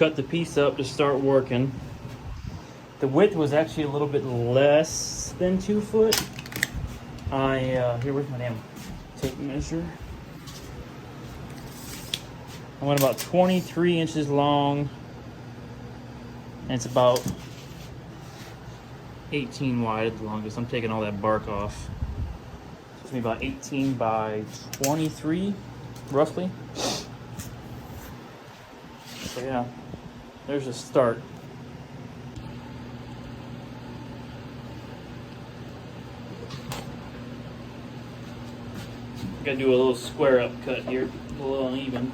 cut the piece up to start working. The width was actually a little bit less than 2 foot. Here, where's my damn tape measure? I went about 23 inches long, and it's about 18 wide at the longest. I'm taking all that bark off. It's gonna be about 18 by 23, roughly. So yeah, there's a start. Gotta do a little square up cut here, a little uneven.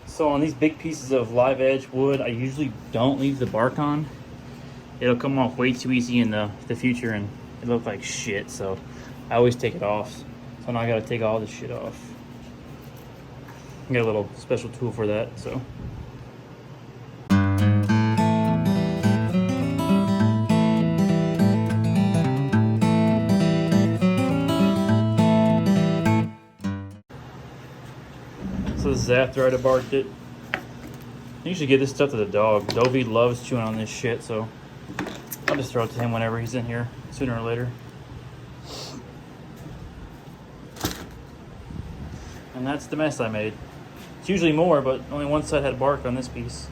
So on these big pieces of live edge wood, I usually don't leave the bark on. It'll come off way too easy in the future and it look like shit, so I always take it off. So now I gotta take all this shit off. I got a little special tool for that, so. So this is after I debarked it. I usually give this stuff to the dog. Dovey loves chewing on this shit, so I'll just throw it to him whenever he's in here, sooner or later. And that's the mess I made. It's usually more, but only one side had bark on this piece.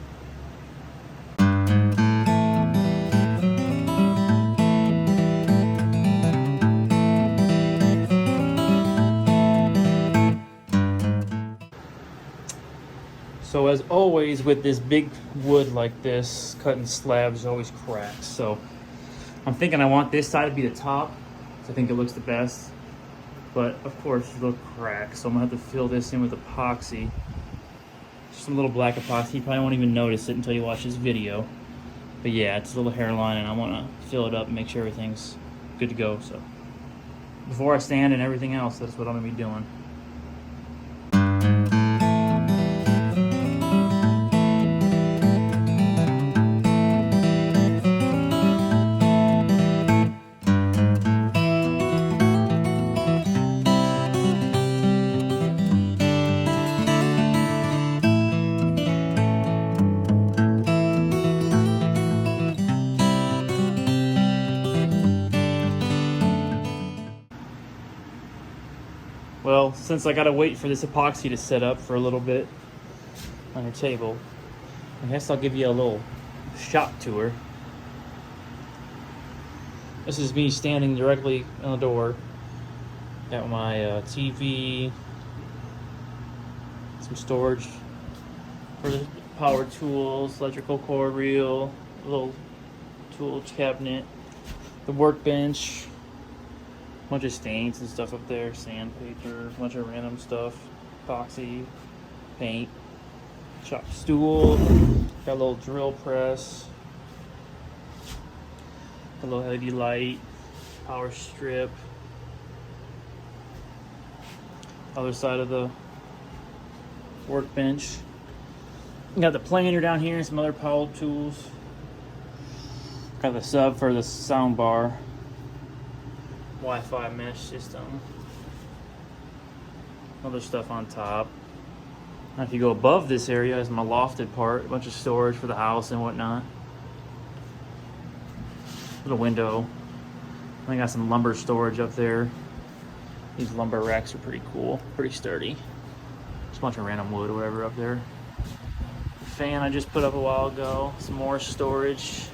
So as always with this big wood like this, cutting slabs always cracks. So I'm thinking I want this side to be the top, so I think it looks the best. But of course it'll crack, so I'm gonna have to fill this in with epoxy. Just some little black epoxy. You probably won't even notice it until you watch this video. But yeah, it's a little hairline and I wanna fill it up and make sure everything's good to go. So before I sand and everything else, that's what I'm gonna be doing. Well, since I gotta wait for this epoxy to set up for a little bit on your table, I guess I'll give you a little shop tour. This is me standing directly on the door. Got my TV, some storage for the power tools, electrical cord reel, a little tool cabinet, the workbench. Bunch of stains and stuff up there, sandpaper, a bunch of random stuff, epoxy, paint, shop stool, got a little drill press, a little LED light, power strip, other side of the workbench. Got the planer down here and some other power tools. Got the sub for the sound bar. Wi-Fi mesh system. Other stuff on top. Now if you go above this area is my lofted part, a bunch of storage for the house and whatnot. Little window. I got some lumber storage up there. These lumber racks are pretty cool, pretty sturdy. Just a bunch of random wood or whatever up there. The fan I just put up a while ago. Some more storage.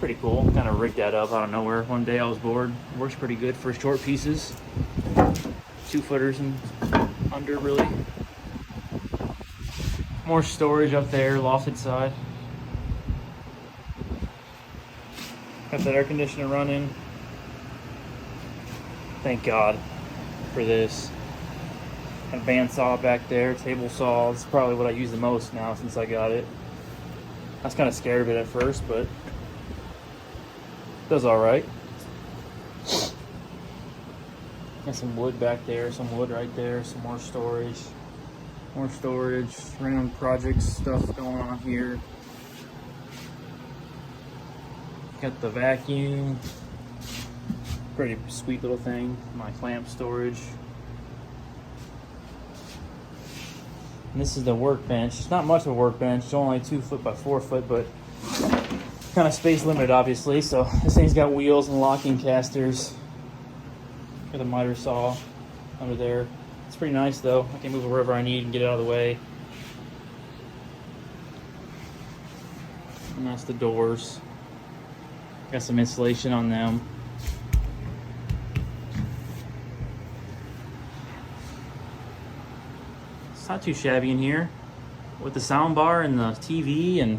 Pretty cool. Kind of rigged that up out of nowhere. One day I was bored. Works pretty good for short pieces. 2 footers and under, really. More storage up there, lofted side. Got that air conditioner running. Thank God for this. Got a bandsaw back there, table saw. It's probably what I use the most now since I got it. I was kind of scared of it at first, but does all right. Got some wood back there, some wood right there, some more storage. More storage, random project stuff going on here. Got the vacuum. Pretty sweet little thing. My clamp storage. And this is the workbench. It's not much of a workbench. It's only 2 foot by 4 foot, but kind of space limited, obviously. So this thing's got wheels and locking casters. Got a miter saw under there. It's pretty nice though. I can move it wherever I need and get it out of the way. And that's the doors. Got some insulation on them. It's not too shabby in here. With the sound bar and the TV and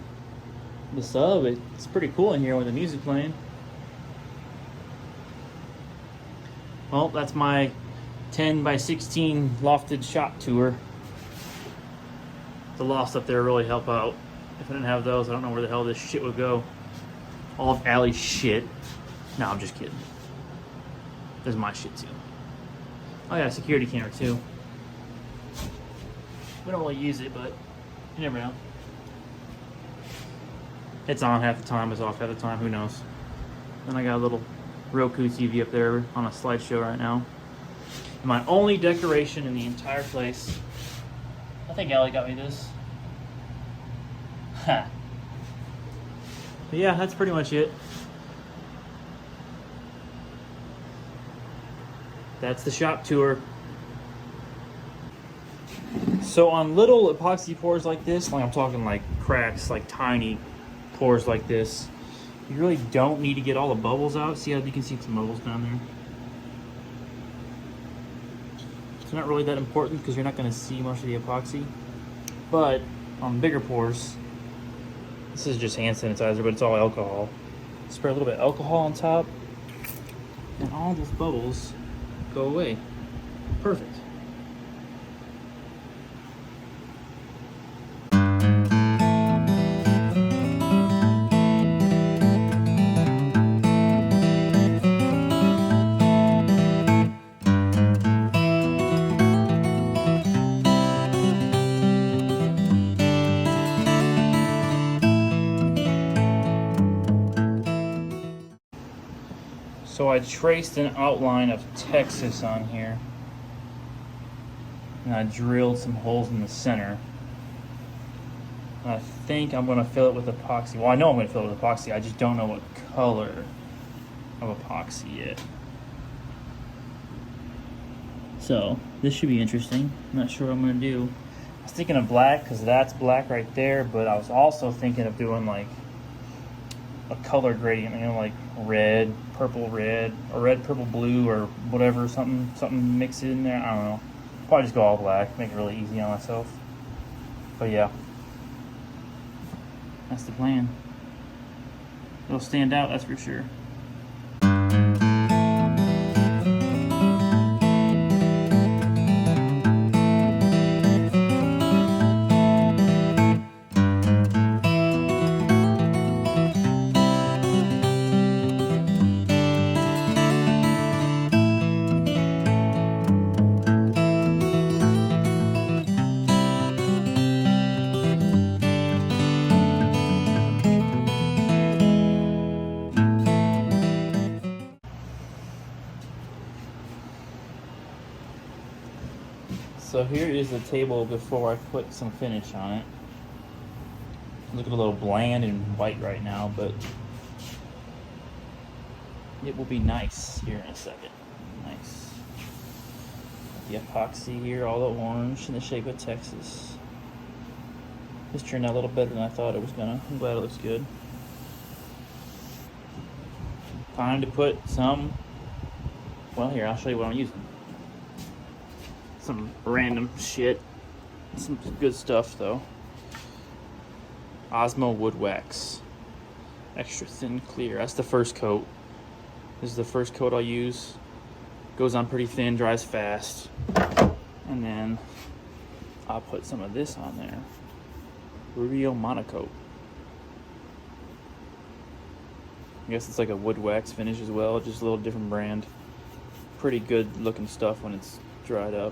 the sub, it's pretty cool in here with the music playing. Well, that's my 10 by 16 lofted shop tour. The lofts up there really help out. If I didn't have those, I don't know where the hell this shit would go. All of Allie's shit. No, I'm just kidding. There's my shit too. Oh yeah, security camera too. We don't really use it, but you never know. It's on half the time, it's off half the time, who knows. Then I got a little Roku TV up there on a slideshow right now. My only decoration in the entire place. I think Allie got me this. Ha. But yeah, that's pretty much it. That's the shop tour. So on little epoxy pours like this, like I'm talking like cracks, like tiny pours like this, you really don't need to get all the bubbles out. See how you can see some bubbles down there? It's not really that important because you're not going to see much of the epoxy. But on bigger pours, this is just hand sanitizer, but it's all alcohol. Spray a little bit of alcohol on top, and all those bubbles go away. Perfect. So I traced an outline of Texas on here, and I drilled some holes in the center. And I think I'm going to fill it with epoxy. Well, I know I'm going to fill it with epoxy. I just don't know what color of epoxy yet. So this should be interesting. I'm not sure what I'm going to do. I was thinking of black because that's black right there, but I was also thinking of doing like a color gradient, you know, like red, purple, red, or red, purple, blue, or whatever, something mixed in there. I don't know. Probably just go all black, make it really easy on myself. But yeah, that's the plan. It'll stand out, that's for sure. So here is the table before I put some finish on it. Looking a little bland and white right now, but it will be nice here in a second. Nice. The epoxy here, all the orange in the shape of Texas. This turned out a little better than I thought it was gonna. I'm glad it looks good. Time to put some, well here, I'll show you what I'm using. Some random shit. Some good stuff though. Osmo wood wax. Extra thin clear. That's the first coat. This is the first coat I'll use. Goes on pretty thin, dries fast. And then I'll put some of this on there. Rubio Monocoat. I guess it's like a wood wax finish as well, just a little different brand. Pretty good looking stuff when it's dried up.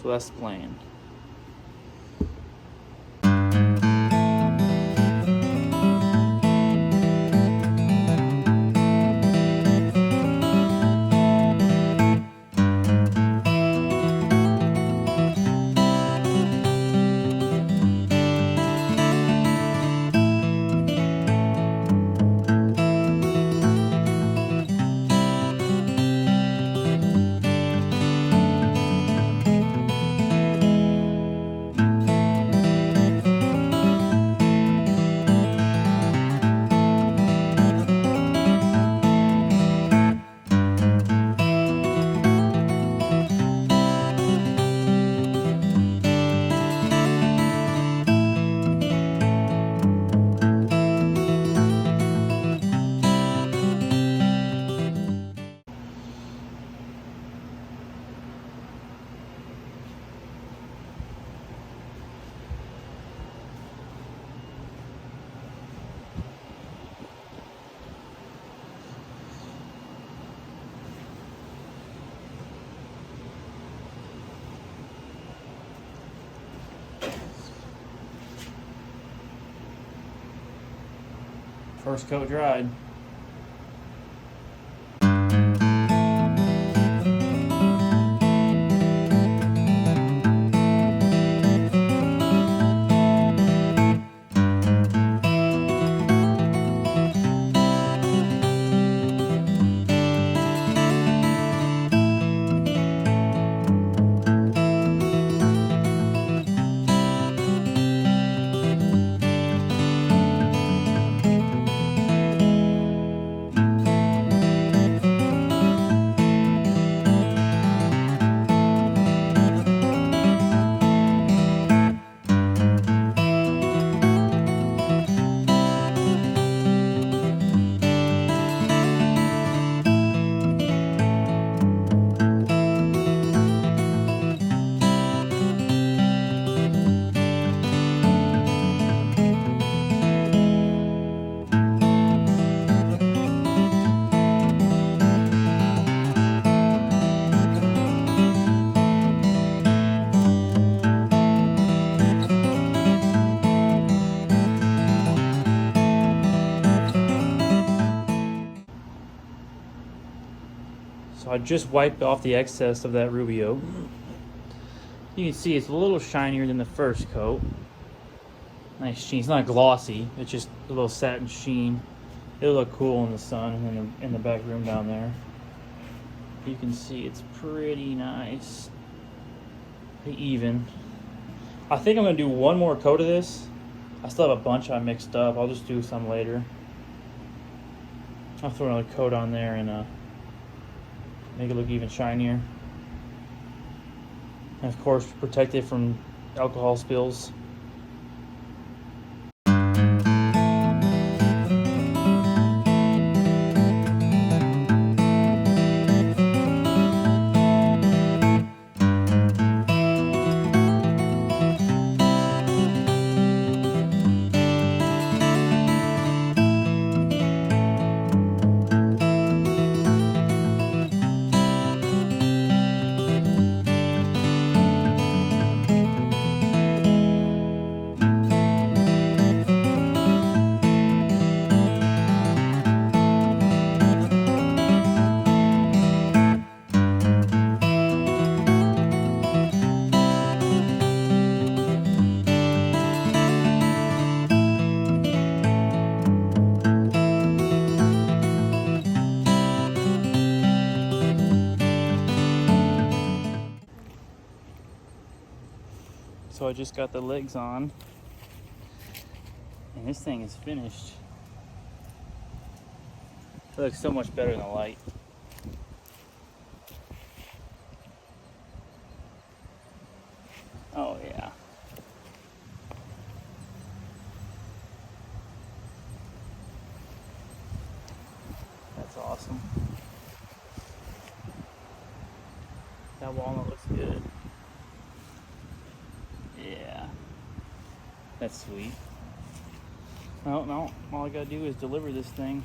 So that's the plan. First coat dried. So I just wiped off the excess of that Rubio. You can see it's a little shinier than the first coat. Nice sheen. It's not glossy. It's just a little satin sheen. It'll look cool in the sun and in the back room down there. You can see it's pretty nice. Pretty even. I think I'm going to do one more coat of this. I still have a bunch I mixed up. I'll just do some later. I'll throw another coat on there and make it look even shinier. And of course, protect it from alcohol spills. So I just got the legs on, and this thing is finished. It looks so much better in the light. Oh yeah. That's awesome. That walnut looks good. Yeah. That's sweet. No, all I gotta do is deliver this thing.